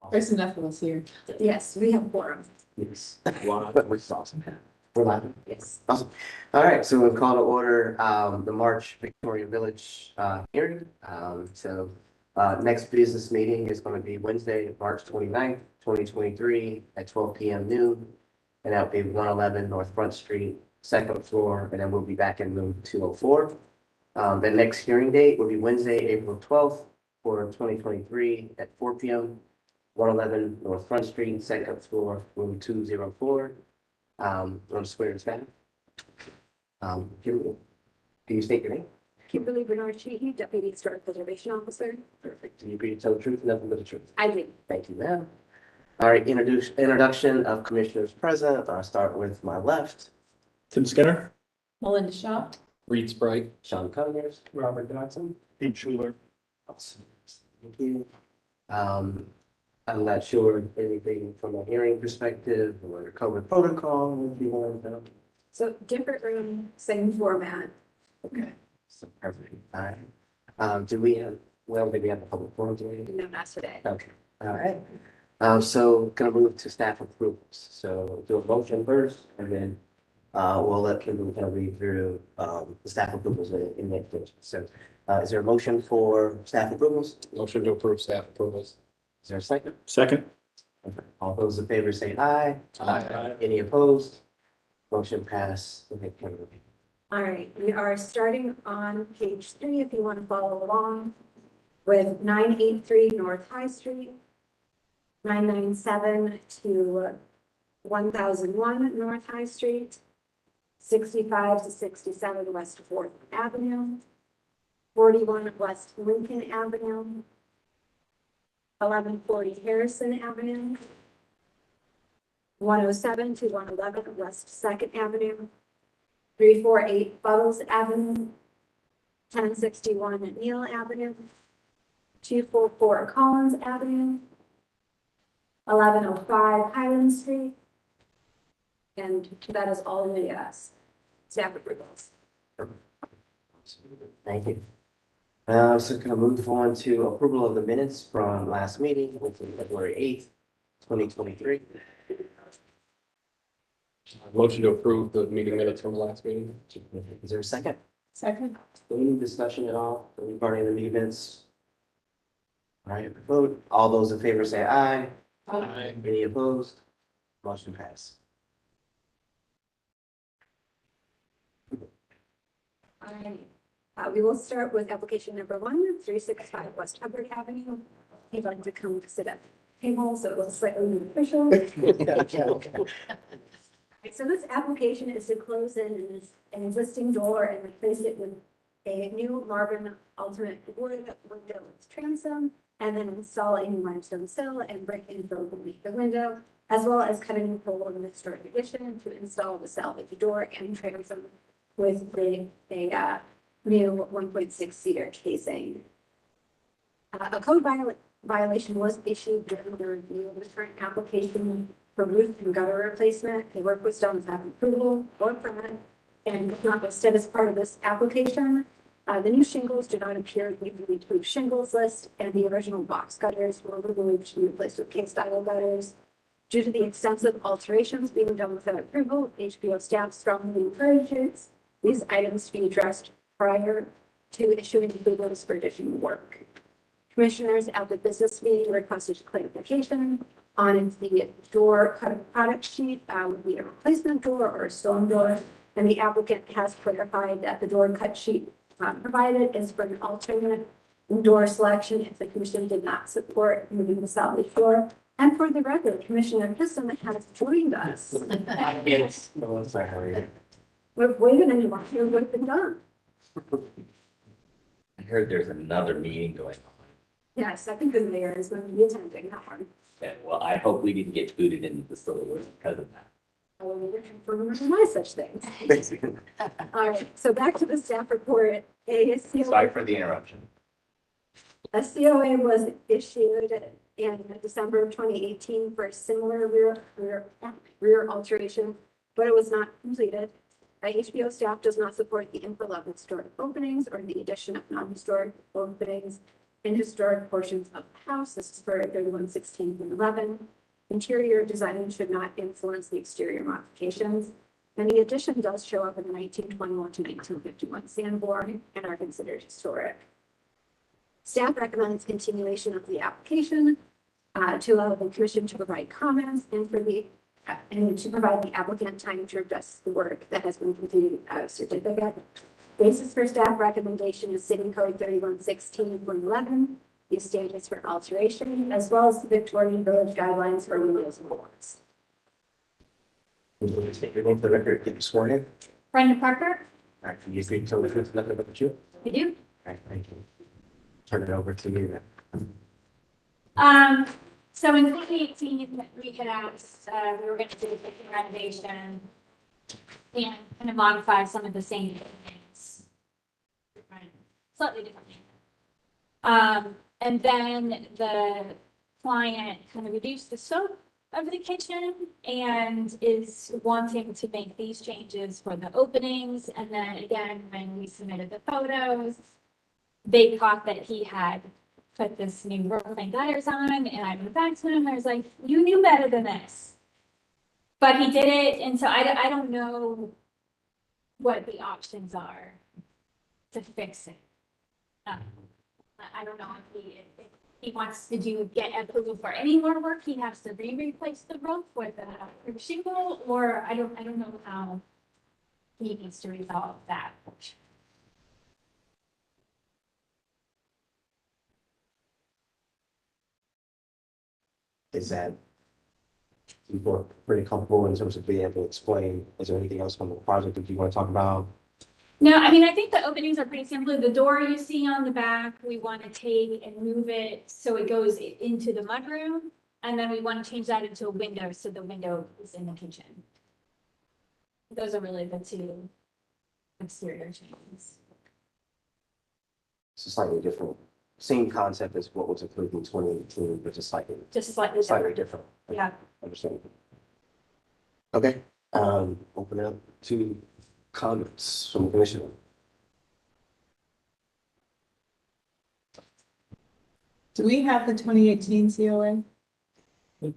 There's enough of us here. Yes, we have quorum. Yes. Wow, that was awesome. We're live. Yes. Awesome. All right, so we'll call to order the March Victorian Village hearing. Next business meeting is going to be Wednesday, March 29th, 2023 at 12 p.m. noon. And that'll be 111 North Front Street, second floor, and then we'll be back in room 204. The next hearing date will be Wednesday, April 12th for 2023 at 4 p.m. 111 North Front Street, second floor, room 204. On square and staff. Can you state your name? Kimberly Bernard Sheehy, Deputy Historic Preservation Officer. Perfect. Do you agree to tell the truth, nothing but the truth? I do. Thank you, ma'am. All right, introduction of commissioners present. I'll start with my left. Tim Skinner. Melinda Shaw. Reed Sprite. Sean Conyers. Robert Dodson. Pete Schuler. Awesome. Thank you. I'm not sure anything from a hearing perspective or COVID protocol would be one of them. So different room, same format. Okay, so perfect. All right. Do we have, well, maybe have a public forum today? No, not today. Okay, all right. So gonna move to staff approvals. So do a motion first and then we'll let Kimberly kind of read through the staff approvals in that case. So is there a motion for staff approvals? Motion to approve staff approvals. Is there a second? Second. Okay. All those in favor say aye. Aye. Any opposed? Motion pass. Okay, Kimberly. All right, we are starting on page 3 if you want to follow along with 983 North High Street, 997 to 1001 North High Street, 65 to 67 West 4th Avenue, 41 West Lincoln Avenue, 1140 Harrison Avenue, 107 to 111 West 2nd Avenue, 348 Buttles Avenue, 1061 Neal Avenue, 244 Collins Avenue, 1105 Highland Street, and that is all in the staff approvals. Thank you. So can I move on to approval of the minutes from last meeting, which was February 8th, 2023. Motion to approve the meeting minutes from last meeting. Is there a second? Second. Any discussion at all regarding the minutes? All right, vote. All those in favor say aye. Aye. Any opposed? Motion passed. All right. We will start with application number 1, 365 West Hubbard Avenue. He'd like to come sit at the table, so it looks slightly more official. So this application is to close in an existing door and replace it with a new Marvin alternate wood window with transom, and then install a new limestone sill and brick infill beneath the window, as well as cut a new hole in the historic addition to install the salvage door and transom with a new 1.6 cedar casing. A code violation was issued during the review of the current application for roof and gutter replacement. The work was done without approval or permit and was not listed as part of this application. The new shingles do not appear in the approved shingles list, and the original box gutters were removed to be replaced with K-style gutters. Due to the extensive alterations being done without approval, HBO staff strongly encourages these items to be addressed prior to issuing approvals for additional work. Commissioners at the business meeting requested clarification on if the door cut product sheet would be a replacement door or a stone door, and the applicant has clarified that the door cut sheet provided is for an alternate door selection if the commission did not support moving the salvage door. And for the record, Commissioner Kissom has joined us. Yes. No, I'm sorry. We've waited and watched it would have been done. I heard there's another meeting going on. Yes, I think the mayor is going to be attending that one. Yeah, well, I hope we didn't get booted into the facility because of that. I will never confirm or deny such things. All right, so back to the staff report. Sorry for the interruption. A COA was issued in December of 2018 for a similar rear alteration, but it was not completed. HBO staff does not support the infill of historic openings or the addition of non-historic openings and historic portions of the house. This is for 3116 and 11. Interior design should not influence the exterior modifications. And the addition does show up in the 1921 to 1951 sandboard and are considered historic. Staff recommends continuation of the application to allow the commission to provide comments and to provide the applicant time to address the work that has been completed out of certificate. Basis for staff recommendation is City Code 3116.11, these standards for alteration, as well as the Victorian Village guidelines for windows and doors. Will you take your name for the record, get you sworn in? All Brenda Parker? right, you agree to tell the truth, nothing but the truth? I do. All right, thank you. Turn it over to you then. So in 2018, we had asked, we were going to do a kitchen renovation and kind of modify some of the same things. Slightly different. And then the client kind of reduced the scope of the kitchen and is wanting to make these changes for the openings. And then again, when we submitted the photos, they thought that he had put this new roofing gutters on, and I went back to him, I was like, you knew better than this. But he did it, and so I don't know what the options are to fix it. I don't know if he wants to get approval for any more work, he has to replace the roof with a shingle, or I don't know how he needs to resolve that. Is that you feel pretty comfortable in terms of being able to explain? Is there anything else on the project that you want to talk about? No, I mean, I think the openings are pretty simple. The door you see on the back, we want to take and move it so it goes into the mudroom. And then we want to change that into a window, so the window is in the kitchen. Those are really the two exterior changes. It's a slightly different, same concept as what was approved in 2018, but just slightly Just slightly different. different. Yeah. Understand. Okay, open it up to comments from the commission. Do we have the 2018 COA? It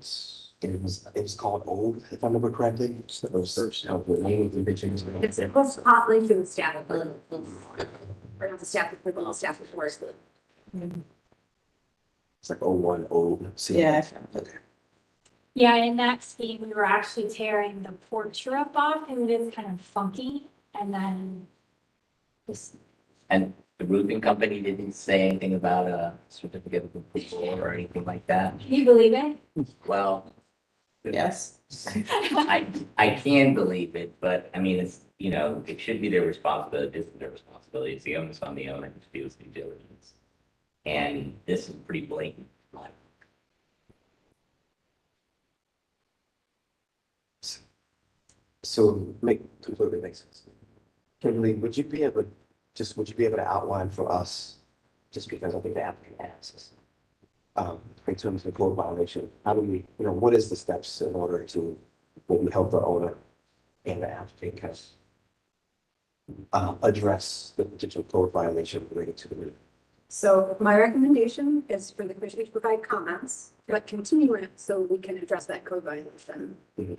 was called old, if I remember correctly. So it was the name of the bitches. It was hotly to the staff. Or not the staff, the staff report. It's like 01, old. Yeah. Okay. Yeah, in that scheme, we were actually tearing the porch roof off, and it is kind of funky, and then just, And the roofing company didn't say anything about a certificate of approval or anything like that? can you believe it? Well, Yes. I can believe it, but I mean, it's, you know, it should be their responsibility. It's their responsibility. It's the onus on the owner to do his due diligence. And this is pretty blatant. So completely makes sense. Kimberly, would you be able to outline for us, just because I think the applicant asks, in terms of code violation, how do we, what is the steps in order to, when we help the owner and the applicant kind of address the potential code violation related to the roof? So my recommendation is for the commission to provide comments, but continue it so we can address that code violation. Mhm.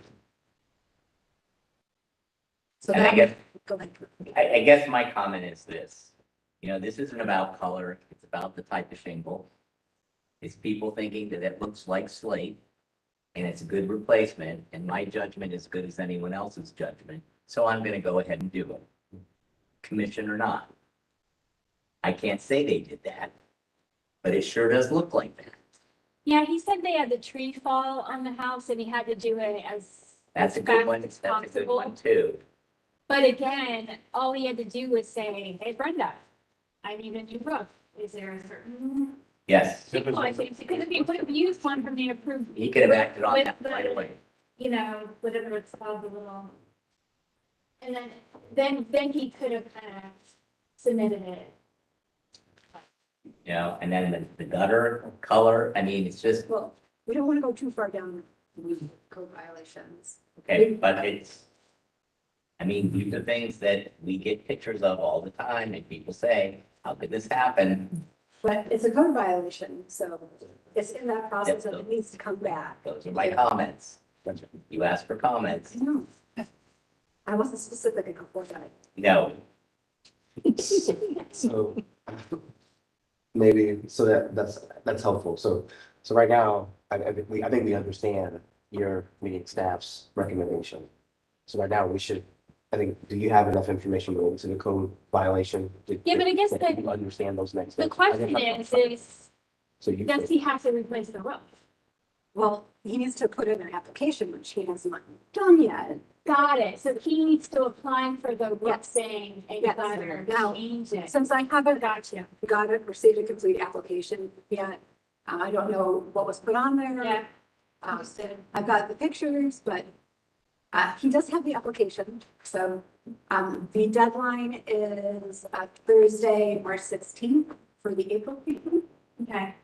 So And I that, guess, go ahead. I guess my comment is this, you know, this isn't about color, it's about the type of shingle. It's people thinking that it looks like slate and it's a good replacement, and my judgment is as good as anyone else's judgment. So I'm gonna go ahead and do it, commission or not. I can't say they did that, but it sure does look like that. Yeah, he said they had the tree fall on the house, and he had to do it as That's a good fast one, as that's a good possible. one too. But again, all he had to do was say, hey, Brenda, I need a new roof. Is there a certain Yes, sequence? Because if you would have used one from the approved, he could have acted on With that the- right away. you know, whatever it's called, the little. And then he could have kind of submitted it. You know, and then the gutter color, I mean, it's just, Well, we don't want to go too far down the code violations. okay, but it's, I mean, these are things that we get pictures of all the time, and people say, how could this happen? But it's a code violation, so it's in that process and it needs to come back. Those are my comments. You asked for comments. No. I wasn't specific enough, was I? No, So maybe, so that's helpful. So right now, I think we understand your meeting staff's recommendation. So right now, we should, I think, do you have enough information related to the code violation? Yeah, but I guess that you understand those next The steps? question is, So you, does he have to replace the roof? Well, he needs to put in an application, which he has not done yet. Got it. So he needs to apply for the roof Yes. saying a Yes. gutter, Now, change it. Since I haven't Gotcha. got it, received a complete application yet, I don't know what was put on there. Yeah, Um, understood. I've got the pictures, but he does have the application. So the deadline is Thursday, March 16th for the April meeting. Okay.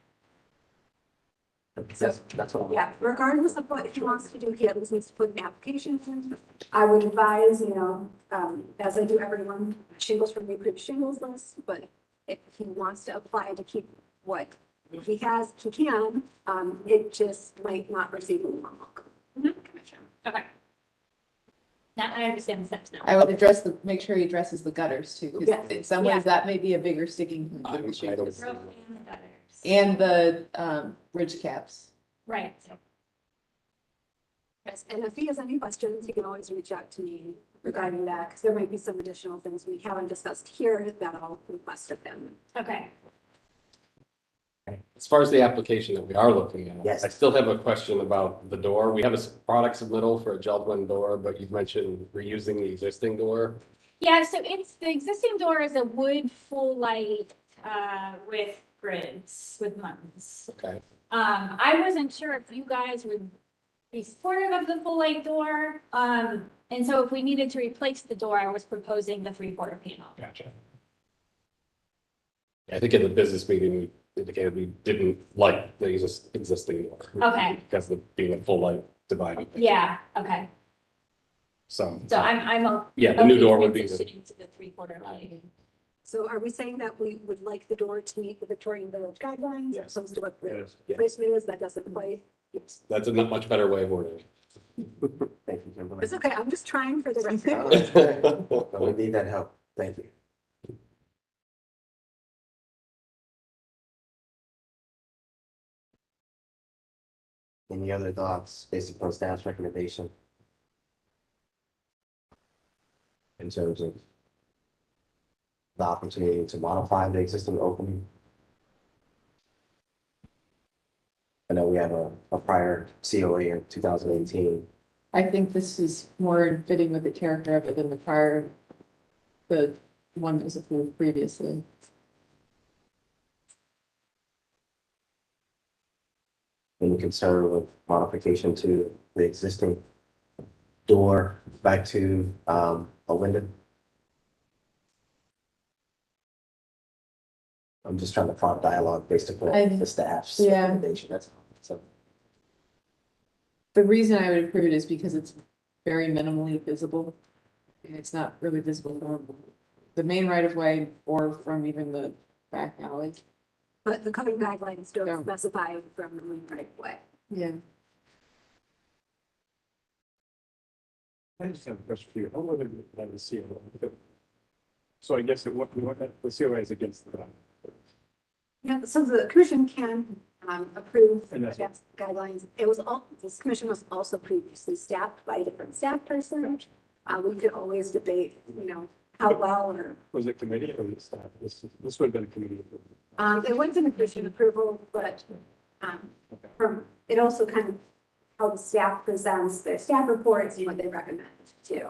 that's what I'm. Yeah, regardless of what he wants to do, he at least needs to put an application in. I would advise, as I do everyone, shingles from the approved shingles list, but if he wants to apply to keep what he has, he can. It just might not receive a warm welcome. Okay. Now I understand the steps now. I would address make sure he addresses the gutters too, because Yes. in some Yeah. ways that may be a bigger sticking point I than the don't shingles. The roof and the gutters. And the bridge caps. Right. Yes, and if he has any questions, he can always reach out to me regarding that, because there might be some additional things we haven't discussed here that I'll request of him. Okay. As far as the application that we are looking at. Yes. I still have a question about the door. We have a product submittal for a gel-blend door, but you've mentioned reusing the existing door. Yeah, so it's, the existing door is a wood full light, with grids, with buttons. Okay. I wasn't sure if you guys would be supportive of the full light door. And so if we needed to replace the door, I was proposing the 3/4 panel. Gotcha. I think in the business meeting, we indicated we didn't like the existing door. Okay. Because of being a full light divider. Yeah, okay. So, So I'm. yeah, the new door would be, Transitioning to the 3/4 light. So are we saying that we would like the door to meet the Victorian Village guidelines? Yes. Opposed to what the yes, replacement is, that doesn't quite. that's a much better way of wording Thank you, Kimberly. It's okay, I'm just trying for the rest. No, we need that help. Thank you. Any other thoughts based upon staff's recommendation? In terms of the opportunity to modify the existing opening? I know we have a prior COA in 2018. I think this is more fitting with the character of it than the one that was approved previously. Any concern with modification to the existing door back to a window? I'm just trying to prompt dialogue based upon the staff's Yeah. recommendation, that's all. So, The reason I would approve it is because it's very minimally visible. And it's not really visible from the main right of way or from even the back alley. But the code guidelines don't Yeah. specify from the main right of way. Yeah. I just have a question for you. How would it have the COA? So I guess what the COA is against the. Yeah, so the commission can approve And that's- against guidelines. It was all, this commission was also previously staffed by a different staff person. We could always debate, how well or, Was it committee or the staff? This would have been a committee. it went to the commission approval, but it also kind of how the staff presents their staff reports and what they recommend too.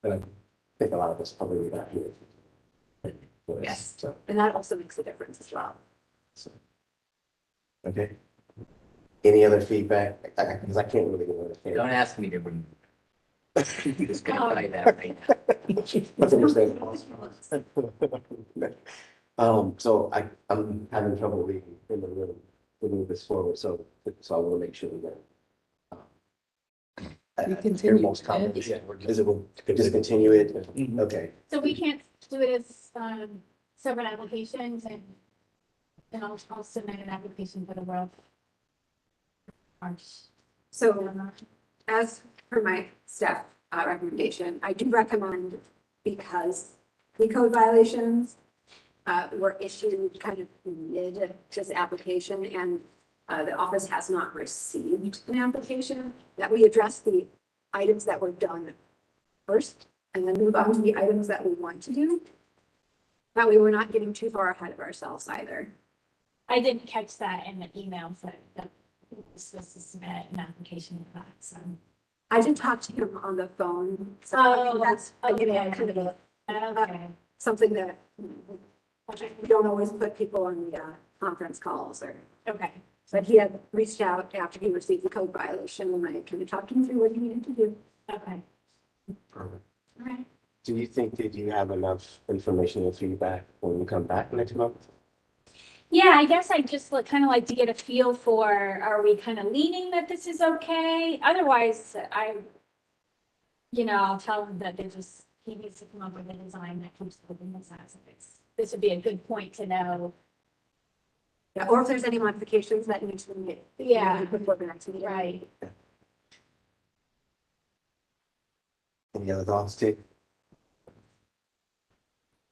and I think a lot of us probably not here. Yes. So, And that also makes a difference as well. okay. Any other feedback? Because I can't really go in. don't ask me to remove. I'm just gonna tell you that right now. That's understandable. So I'm having trouble reading in the room to move this forward, so I want to make sure that. We I hear continue most it. comments. Yeah, we're just- Is it, we'll just continue it? Okay, So we can't do it as, separate applications and then I'll submit an application for the world. March. So as per my staff recommendation, I do recommend, because the code violations were issued kind of mid this application and the office has not received an application, that we address the items that were done first and then move on to the items that we want to do. That way we're not getting too far ahead of ourselves either. I didn't catch that in the emails that was supposed to submit an application for that, so. I did talk to him on the phone, so I think that's, again, okay. kind of a Okay, something that we don't always put people on the conference calls or, okay. but he had reached out after he received the code violation and I kind of talked him through what he needed to do. Okay, Perfect. all right. Do you think that you have enough information and feedback when you come back next month? Yeah, I guess I just kind of like to get a feel for, are we kind of leaning that this is okay? Otherwise, I'll tell him that he needs to come up with a design that keeps within the size of it. This would be a good point to know. Yeah, or if there's any modifications that need to be made. Yeah. Before the next meeting. Right. Any other thoughts, Steve?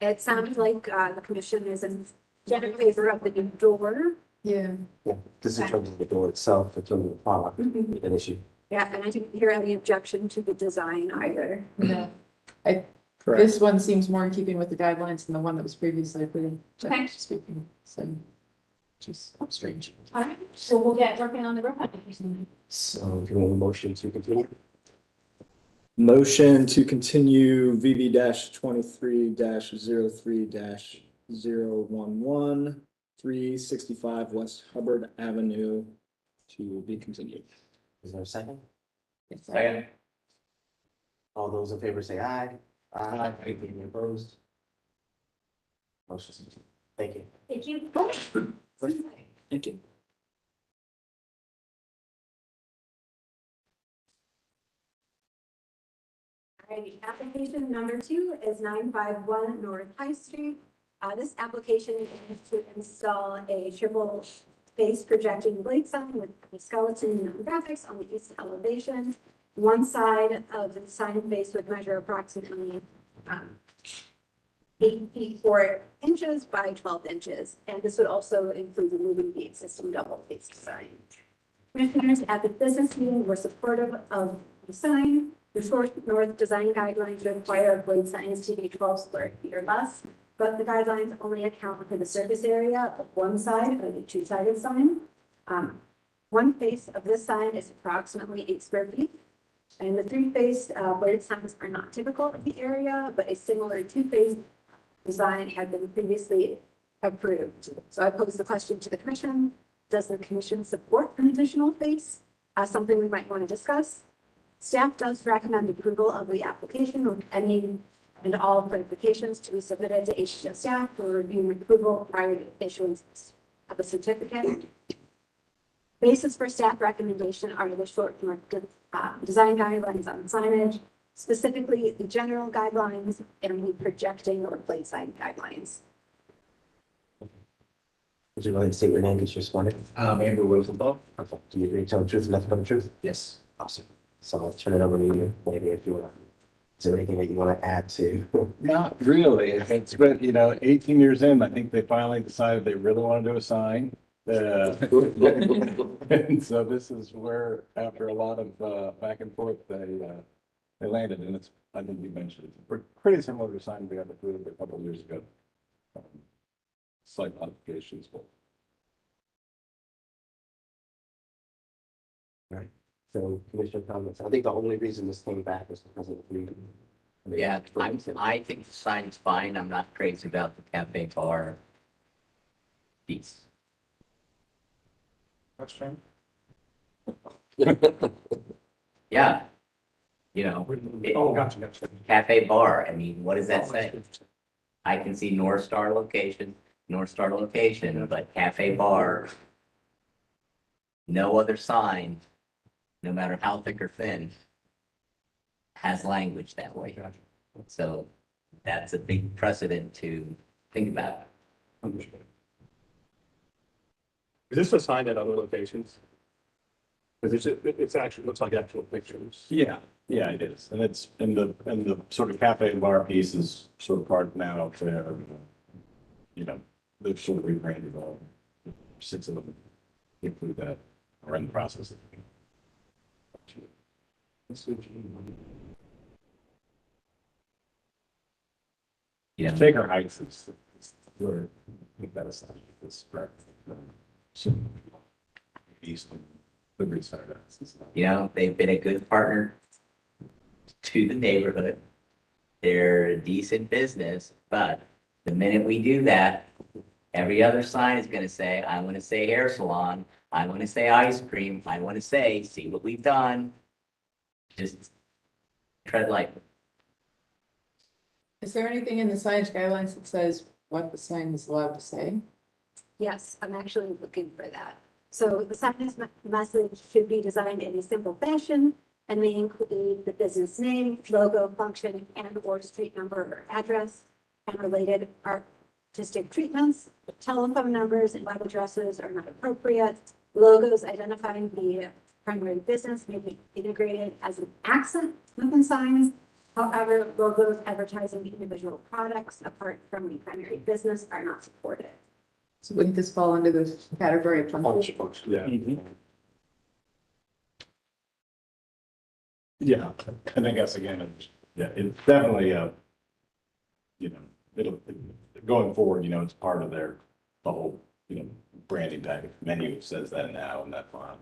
It sounds like the commission is in favor of the new door. Yeah, Yeah, this is in terms of the door itself, in terms of the product, an issue. Yeah, and I didn't hear any objection to the design either. no. Correct. This one seems more in keeping with the guidelines than the one that was previously approved. Okay. Speaking, so, just strange. All right, so we'll get working on the road application. So do you want a motion to continue? Motion to continue VV 23 03 011 365 West Hubbard Avenue to be continued. Is there a second? Yes, Second. All those in favor say aye. Aye. Any opposed? Motion. Thank you. Thank you. Thank you. Alrighty, application number 2 is 951 North High Street. This application is to install a triple face projecting blade sign with a skeleton graphics on the east elevation. One side of the sign face would measure approximately 8 feet 4 inches by 12 inches, and this would also include removing the existing double face sign. Commissioners at the business meeting were supportive of the sign. The Short North design guidelines require blade signs to be 12 square feet or less, but the guidelines only account for the surface area of one side of the two-sided sign. One face of this sign is approximately 8 square feet, and the three-faced blade signs are not typical of the area, but a similar two-faced design had been previously approved. So I posed the question to the commission: does the commission support an additional face? Something we might want to discuss. Staff does recommend approval of the application with any and all clarifications to be submitted to HTS staff for review and approval prior to issuance of a certificate. Basis for staff recommendation are the short North design guidelines on signage, specifically the general guidelines and the projecting or blade sign guidelines. Would you go ahead and state your name, get your sworn in? Andrew Rosenthal. Perfect. Do you agree to tell the truth and nothing but the truth? Yes. Awesome. So I'll turn it over to you, maybe if you want to, is there anything that you want to add to? Not really. It's been, 18 years in, I think they finally decided they really want to do a sign. And so this is where, after a lot of back and forth, they landed, and it's, I think you mentioned, it's pretty similar to sign we had approved a couple of years ago. Slight modifications, but Right. So commissioner comments, I think the only reason this came back is because of the. Yeah, I think the sign's fine. I'm not crazy about the cafe bar piece. That's fine. Yeah. Oh, gotcha. Cafe bar, I mean, what does that say? I can see North Star location, but cafe bar. No other sign, no matter how thick or thin, has language that way. So that's a big precedent to think about. Understood. Is this a sign at other locations? Because it's actually, looks like actual pictures. Yeah, yeah, it is. And it's, and the sort of cafe and bar piece is sort of part now of their, you know, they've sort of rebranded all 6 of them. Include that, or in the process. You know, Shaker Heights is where I think that is this correct. So, east of Liberty Center. you know, they've been a good partner to the neighborhood. They're a decent business, but the minute we do that, every other sign is gonna say, I wanna say hair salon, I wanna say ice cream, I wanna say, see what we've done. Just tread lightly. Is there anything in the signage guidelines that says what the sign is allowed to say? Yes, I'm actually looking for that. So the signage message should be designed in a simple fashion and may include the business name, logo, function, and or street number or address and related artistic treatments. Telephone numbers and web addresses are not appropriate. Logos identifying the primary business may be integrated as an accent within signs. However, logos advertising individual products apart from the primary business are not supported. So wouldn't this fall under the category of function? Yeah. Yeah, I think that's again, yeah, it's definitely you know, going forward, you know, it's part of their, the whole, you know, branding package menu says that now and that font,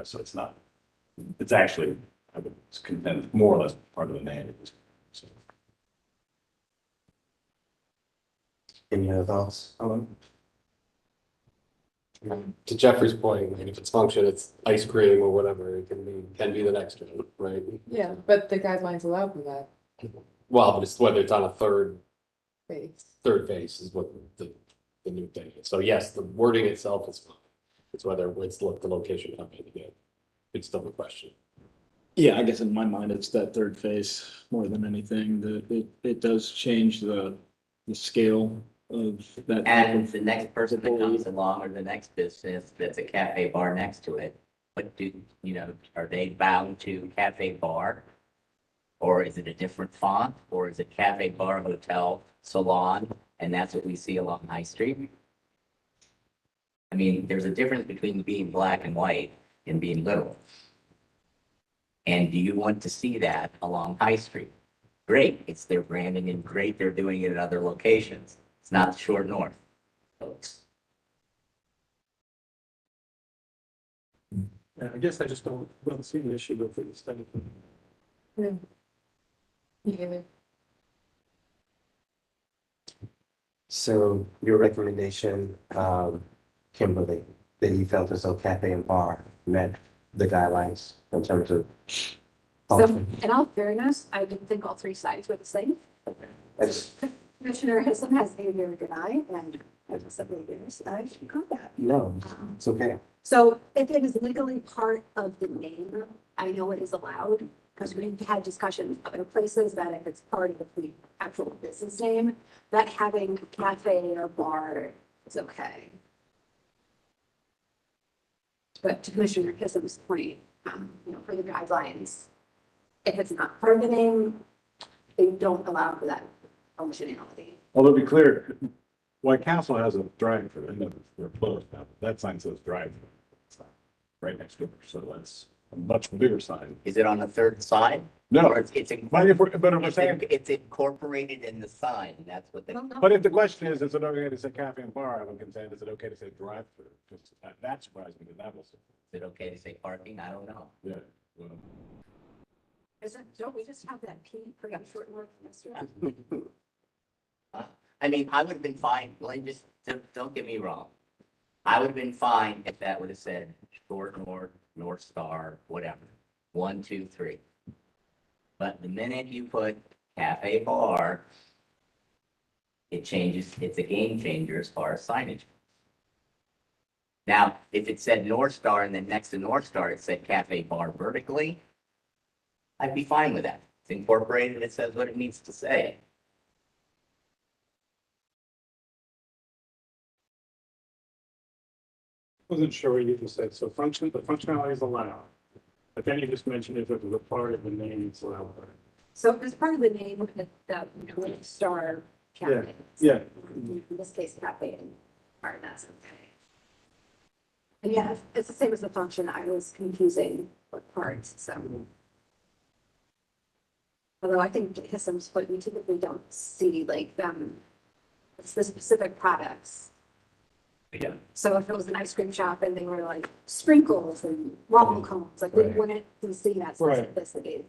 so it's not, it's actually, I would contend, more or less part of the name. So, Any other thoughts? To Jeffrey's point, I mean, if it's function, it's ice cream or whatever, it can be the next one, right? Yeah, but the guidelines allow for that Well, but it's whether it's on a third phase. is what the new thing is. So yes, the wording itself is fine. It's whether it's the location company again. It's still a question. Yeah, I guess in my mind, it's that third phase more than anything, that it does change the scale of that. And the next person that comes along or the next business that's a cafe bar next to it, what do, you know, are they bound to cafe bar? Or is it a different font? Or is it cafe bar, hotel, salon? And that's what we see along High Street? I mean, there's a difference between being black and white and being literal. And do you want to see that along High Street? Great, it's their branding and great, they're doing it at other locations. It's not the short north, folks. Yeah, I guess I just don't see the issue with it. Yeah. So your recommendation, Kimberly, that you felt as though cafe and bar met the guidelines in terms of So function? in all fairness, I didn't think all 3 sides were the same. That's, Commissioner Hissom has a very good eye and I just said, I should call that. no, it's okay. So if it is legally part of the name, I know it is allowed because we've had discussions other places that if it's part of the actual business name, that having cafe or bar is okay. But to Commissioner Hissom's point, you know, for the guidelines, if it's not part of the name, they don't allow for that functionality. although to be clear, White Castle has a drive-through, and they're closed now, that sign says drive-through. It's not right next door, so that's a much bigger sign. Is it on the third side? No, Or it's but if we're saying, it's incorporated in the sign, that's what they. but if the question is it okay to say cafe and bar, I would contend, is it okay to say drive-through? Because that surprised me, that was, Is it okay to say parking? I don't know. yeah. Well, Don't we just have that P for that short word? I mean, I would have been fine, Glenn, just don't get me wrong. I would have been fine if that would have said short North Star, whatever, 1, 2, 3. But the minute you put cafe bar, it changes, it's a game changer as far as signage. Now, if it said North Star and then next to North Star, it said cafe bar vertically, I'd be fine with that. It's incorporated, it says what it needs to say. wasn't sure what you just said, so the functionality is allowed. But then you just mentioned if it was a part of the name, it's allowed. So as part of the name, the, little star cafe. Yeah, In this case, cafe and bar, that's okay. And yeah, it's the same as the function. I was confusing what parts, so. Although I think HISM's what we typically don't see, like, it's the specific products. Yeah. So if it was an ice cream shop and they were like sprinkles and waffle cones, like we Right. wouldn't see that Right. specificity.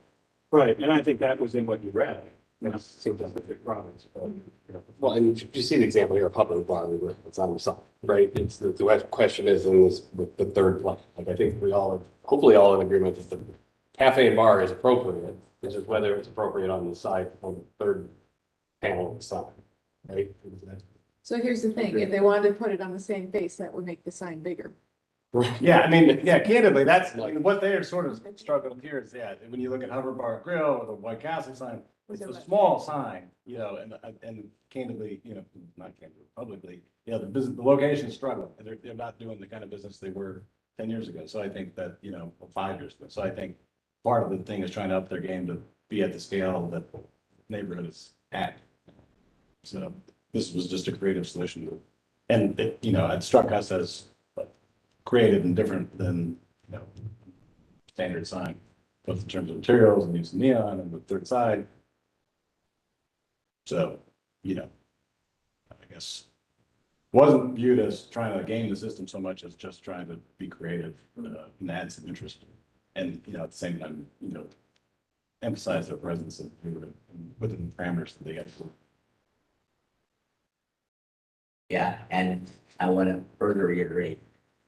right, and I think that was in what you read. It seems like a big problem. Well, and you see the example here of public bar, it's on the side, right? It's the question is in this, with the third plan, like I think we all, hopefully all in agreement that the cafe and bar is appropriate. It's just whether it's appropriate on the side, on the third panel on the side, right? So here's the thing, if they wanted to put it on the same face, that would make the sign bigger. Yeah, I mean, yeah, candidly, that's like what they're sort of struggling here is, yeah, when you look at Hover Bar Grill or the White Castle sign, it's a small sign, you know, and candidly, you know, not candidly, publicly, yeah, the business, the location's struggling. They're not doing the kind of business they were 10 years ago. So I think that, you know, 5 years ago. So I think part of the thing is trying to up their game to be at the scale that the neighborhood is at. So this was just a creative solution. And it, you know, it struck us as like creative and different than, you know, standard sign, both in terms of materials and use of neon and the third side. So, you know, I guess wasn't viewed as trying to game the system so much as just trying to be creative and add some interest. And, you know, at the same time, you know, emphasize their presence within the parameters that they get. Yeah, and I want to further reiterate,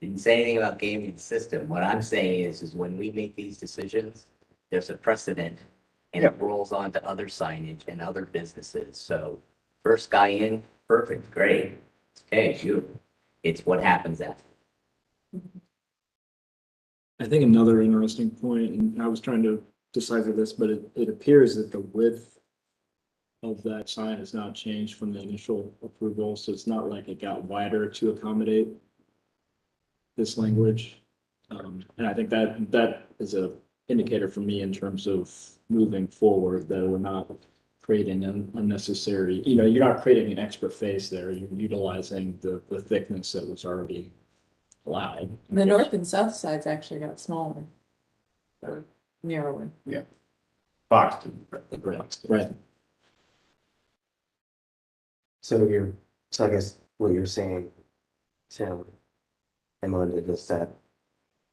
didn't say anything about gaming the system. What I'm saying is when we make these decisions, there's a precedent and it rolls on to other signage and other businesses. So first guy in, perfect, great. Okay, beautiful. It's what happens after. I think another interesting point, and I was trying to decipher this, but it appears that the width of that sign has not changed from the initial approval, so it's not like it got wider to accommodate this language. And I think that is a indicator for me in terms of moving forward, that we're not creating an unnecessary, you know, you're not creating an extra face there, you're utilizing the thickness that was already allowed. The north and south sides actually got smaller. Or narrower. Fox. Right. So I guess what you're saying, Tim and Melinda, is that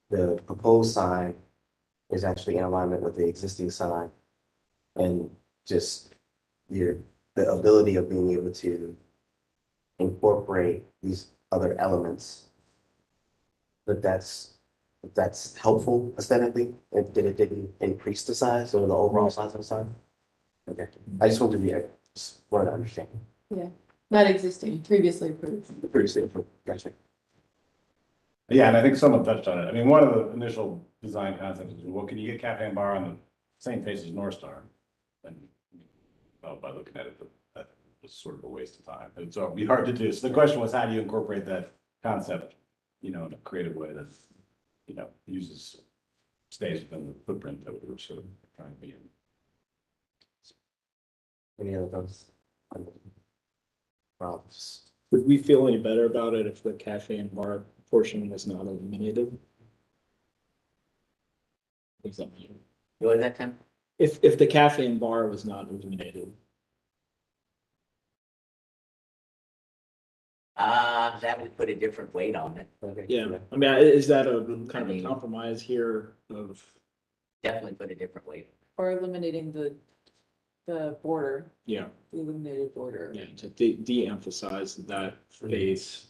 the proposed sign is actually in alignment with the existing sign. And just the ability of being able to incorporate these other elements. That's helpful aesthetically, and that it didn't increase the size or the overall size of the sign. Okay, I just wanted to be, I just wanted to understand. Yeah, not existing, previously approved. Previously approved, gotcha. Yeah, and I think someone touched on it. I mean, one of the initial design concepts is, well, can you get cafe and bar on the same face as North Star? And well, by looking at it, that was sort of a waste of time. And so it'd be hard to do. So the question was, how do you incorporate that concept, you know, in a creative way that, you know, stays within the footprint that we were sort of trying to be in. Any other thoughts? Problems? Would we feel any better about it if the cafe and bar portion was not eliminated? What does that mean? What was that, Tim? If the cafe and bar was not eliminated, That would put a different weight on it. Okay. yeah, I mean, is that a kind of a compromise here of? Definitely put a different weight. Or eliminating the border, Yeah, the illuminated border. yeah, to de-emphasize that face.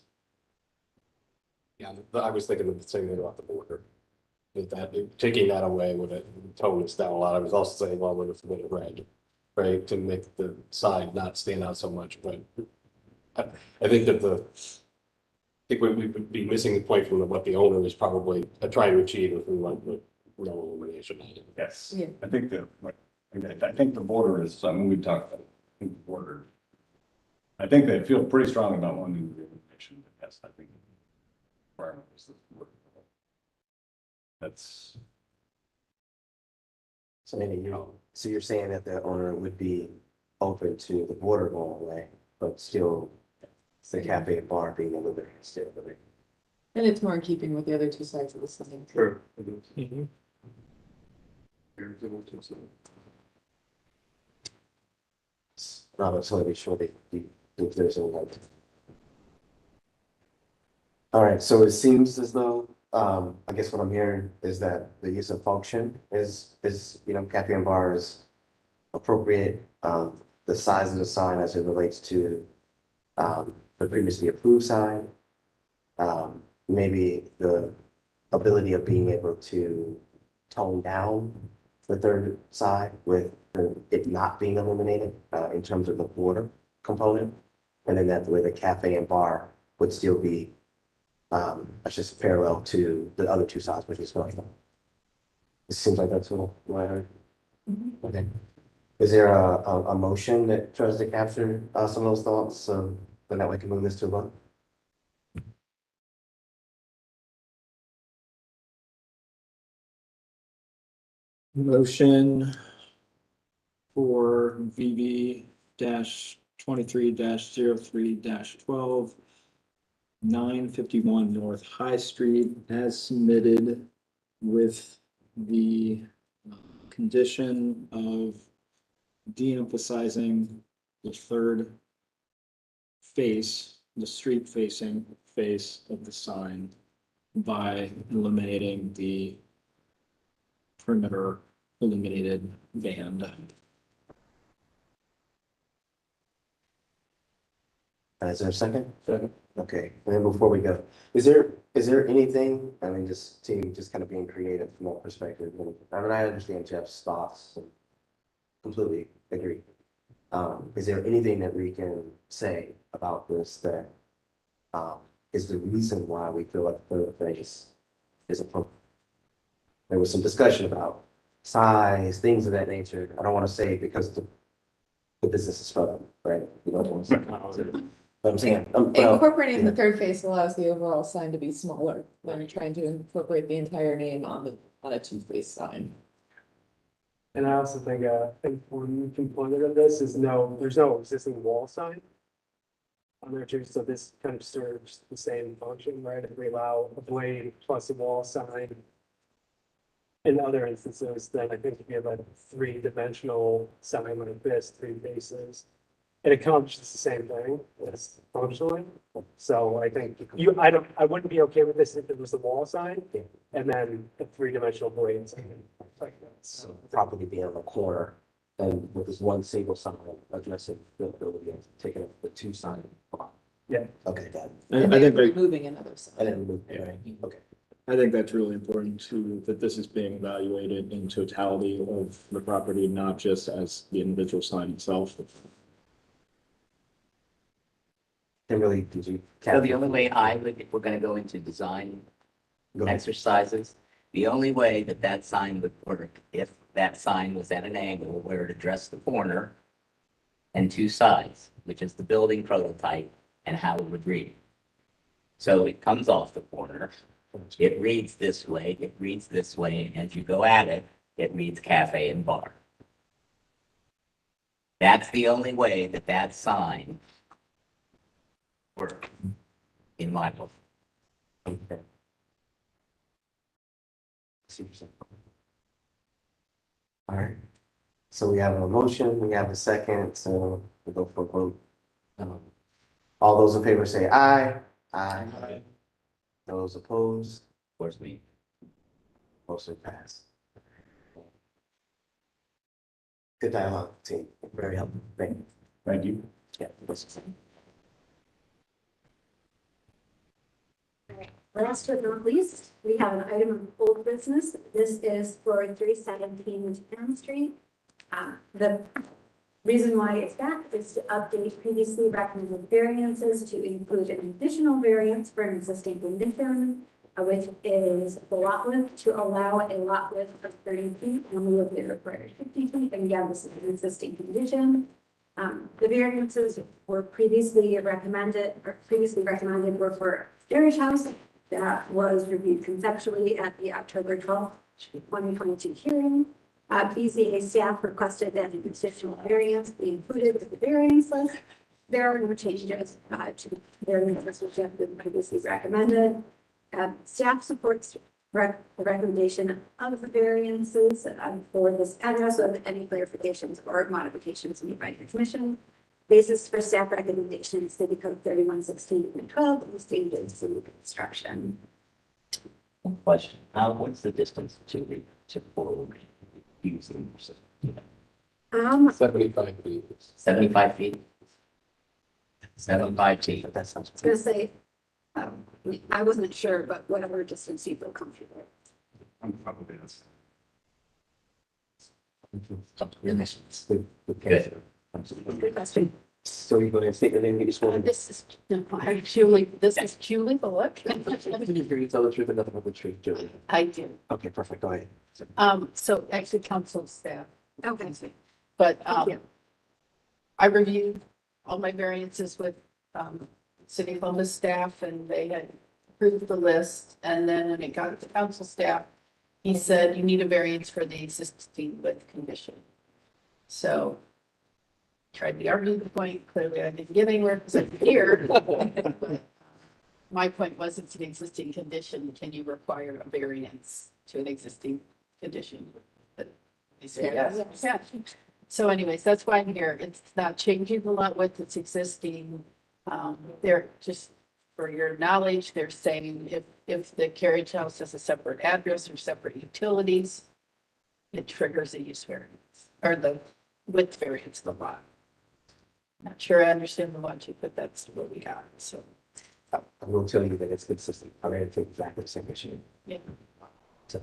Yeah, I was thinking the same thing about the border. With that, taking that away would tone us down a lot. I was also saying, well, with a red, right, to make the side not stand out so much, but I think that I think we would be missing the point from what the owner is probably trying to achieve if we went with no illumination. Yes. Yeah. I think I think the border is, I mean, we talked about, I think the border. I think they feel pretty strong about wanting the illumination, but yes, I think. That's, So maybe so you're saying that the owner would be open to the border going away, but still the cafe and bar being illuminated still. And it's more in keeping with the other two sides of the sign. Sure. Not necessarily be sure that if there's a light. All right, so it seems as though, I guess what I'm hearing is that the use of function is, cafe and bar is appropriate. The size of the sign as it relates to, the previously approved sign. Maybe the ability of being able to tone down the third side with it not being illuminated, in terms of the border component. And then that way the cafe and bar would still be, that's just parallel to the other two sides, which is going on. It seems like that's what I heard. Okay. Is there a motion that tries to capture, some of those thoughts, so then that way we can move this to a vote? Motion for VV 23 03 12, 951 North High Street as submitted with the condition of de-emphasizing the third face, the street facing face of the sign by eliminating the perimeter illuminated band. Is there a second? Second. Okay, and then before we go, is there anything, I mean, just kind of being creative from that perspective, I mean, I understand Jeff's thoughts, and completely agree. Is there anything that we can say about this that, is the reason why we feel like the third face is appropriate? There was some discussion about size, things of that nature. I don't want to say because the business is fun, right? You don't want to say. But I'm saying, Incorporating the third face allows the overall sign to be smaller than trying to incorporate the entire name on a two-face sign. And I also think an important component of this is there's no existing wall sign on there too, so this kind of serves the same function, right? If we allow a blade plus a wall sign. In other instances, then I think if you have a three-dimensional sign like this, three faces, it accomplishes the same thing as functionally. So I think I wouldn't be okay with this if it was the wall sign and then a three-dimensional blade sign like that. so property being on the corner and with this one single sign addressing the ability of taking the two sign. Yeah. Okay, got it. And I then think removing another And sign. then move, right? Okay. I think that's really important too, that this is being evaluated in totality of the property, not just as the individual sign itself. Kimberly, did you? So the only way I would, if we're gonna go into design Go ahead. exercises, the only way that that sign would work, if that sign was at an angle where it addressed the corner and two sides, which is the building prototype and how it would read. So it comes off the corner, it reads this way, it reads this way, and as you go at it, it reads cafe and bar. That's the only way that that sign works, in my book. Okay. Super. All right. So we have a motion, we have a second, so we'll go for a vote. All those in favor say aye. Aye. Those opposed, Of course, me. motion passed. Good dialogue, team. Very helpful. Thank you. thank you. Yeah. Last but not least, we have an item of old business. This is for 317 Town Street. The reason why it's back is to update previously recommended variances to include an additional variance for an existing condition, which is the lot width, to allow a lot width of 30 feet and we would be required 50 feet. And again, this is an existing condition. The variances were previously recommended were for Jerry's house. that was reviewed conceptually at the October 12th, 2022 hearing. BZA staff requested that an additional variance be included with the variance list. There are no changes to the variances which have been previously recommended. Staff supports the recommendation of the variances for this address with any clarifications or modifications made by the commission. Basis for staff recommendations, City Code 3116.12, and stages of construction. Question, what's the distance to the typical using? 75 feet. 75 feet? 75 feet. That sounds. I was gonna say, I wasn't sure, but whatever distance you feel comfortable with. I'm probably, that's. Good. Good question. So you're going to state your name, you just want to. This is, I'm Julie, this is Julie Bullock. You tell the truth and nothing but the truth, Julie. I do. Okay, perfect, go ahead. So actually council staff, Okay. but, Thank you. I reviewed all my variances with, City Columbus staff and they had approved the list. And then when it got to council staff, he said, you need a variance for the existing with condition. So tried to argue the point. Clearly I didn't get anywhere because I'm here. But my point was it's an existing condition. Can you require a variance to an existing condition? But they said yes. Yeah. So anyways, that's why I'm here. It's not changing the lot width, it's existing. They're just, for your knowledge, they're saying if the carriage house has a separate address or separate utilities, it triggers a use variance or the width variance of the lot. Not sure I understand the logic, but that's what we got, so. I will tell you that it's consistent. I'm going to take exactly the same issue. Yeah. So.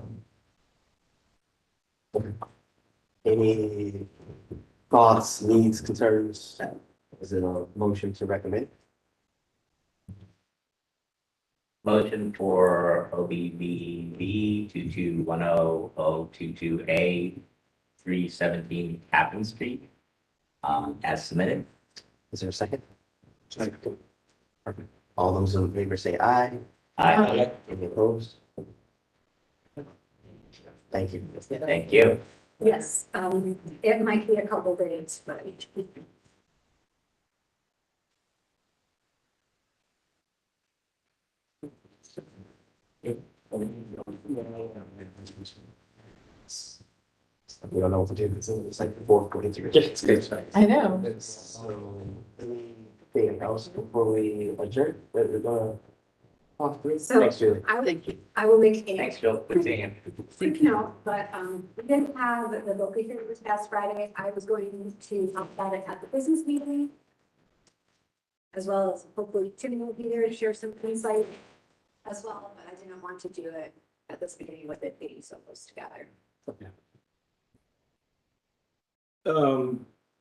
Okay. Any thoughts, needs, concerns? Is it a motion to recommend? Motion for OBBB 2210022A 317 Captain Street, as submitted. Is there a second? Second. Perfect. All those in favor say aye. Aye. Any opposed? Thank you. Thank you. Yes, it might be a couple days, but. We don't know what to do. It's like 4:43. It's good. I know. So, anything else before we adjourn? We're gonna. So Thanks, Julie. I will make a Thanks, Joe. Good seeing you. quick note, but we didn't have the local hearing this past Friday. I was going to talk about it at the business meeting. As well as hopefully Timmy will be there to share some insight as well, but I didn't want to do it at this meeting with it being so close together.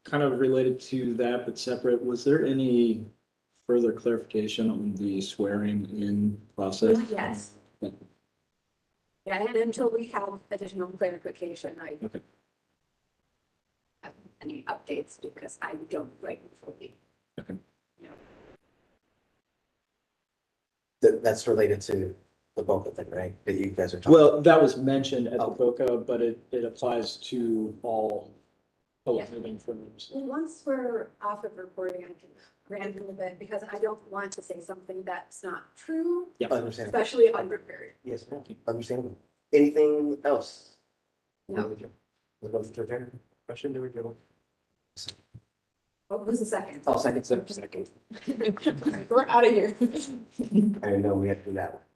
Kind of related to that, but separate, was there any further clarification on the swearing in process? Yes. Yeah, and until we have additional clarification, I Okay. have any updates because I don't write fully. Okay. That's related to the Boca thing, right? That you guys are talking. Well, that was mentioned at the Oh. Boca, but it applies to all public living firms. Well, once we're off of recording, I can rant a little bit because I don't want to say something that's not true, Understandable. especially unprepared. Yes, ma'am. Understandable. Anything else? No. We'll go to adjourn. Question, do we go? What was the second? Oh, second. We're out of here. I didn't know we had to do that one.